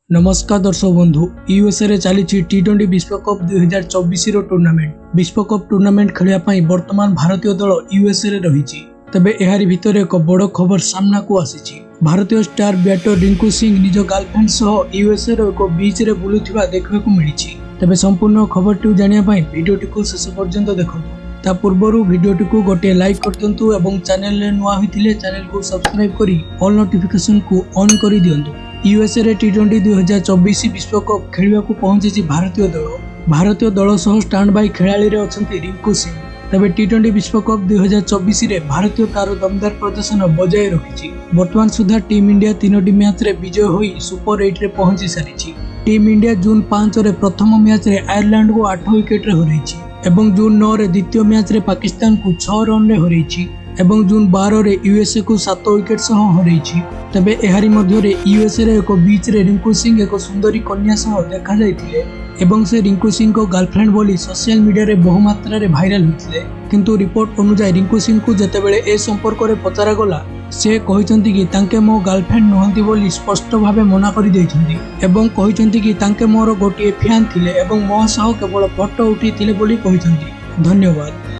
नमस्कार दर्शक बंधु यूएसए रे चली टी20 विश्वकप 2024 टूर्नामेंट विश्वकप टूर्नामेंट खेलने वर्तमान भारतीय दल यूएसए रे रही। तबे एहारी भितर एक बड़ खबर सामना को आसी। भारतीय स्टार बैटर रिंकू सिंह निज गर्लफ्रेंड सह यूएसए रो एक बीच रे बुलुथिबा देखा मिली। तबे संपूर्ण खबर जानिया पई वीडियोटी को शेष पर्यंत देखंतु। ता पूर्वरु वीडियोटी को गोटे लाइक कर दियंतु एवं चैनल रे नुआ होइथिले चैनल को सब्सक्राइब करी ऑल नोटिफिकेशन को ऑन करी दियंतु। यूएसए रे टी20 2024 विश्वकप खेलने को पहुंची भारतीय दल सह स्टैंड बाय खेलाड़ी रे अछंती रिंकू सिंह। तबे टी20 विश्वकप 2024 रे भारतीय तार दमदार प्रदर्शन बजाय रखी। वर्तमान सुधा टीम इंडिया 3टी मैच रे विजय होई सुपर 8 रे पहुंची सारी। टीम इंडिया जून 5 रे प्रथम मैच रे आयरलैंड को 8 विकेट रे हरैछि एवं जून 9 रे द्वितीय मैच रे पाकिस्तान को 6 रन रे हरैछि एवं जून 12 रे यूएसए को 7 विकेट सह हरैछि। तबे एहारी मध्य रे यूएसए रे एक बीच रे रिंकू सिंह एक सुंदरी कन्या सह देखा जायथिले एवं से रिंकू सिंह को गर्लफ्रेंड बोली सोशल मीडिया रे बहु मात्रा रे वायरल होथिले। किंतु रिपोर्ट अनुसार रिंकू सिंह को जेतेबेले ए संपर्क रे पचरा गला से कहिसंती कि तांके मो गर्लफ्रेंड नहंती बोली स्पष्ट भावे मना करि दैछंती एवं कहिसंती कि तांके मोर गोटिए फैन थिले एवं मो सह केवल फोटो उठैथिले बोली कहिसंती। धन्यवाद।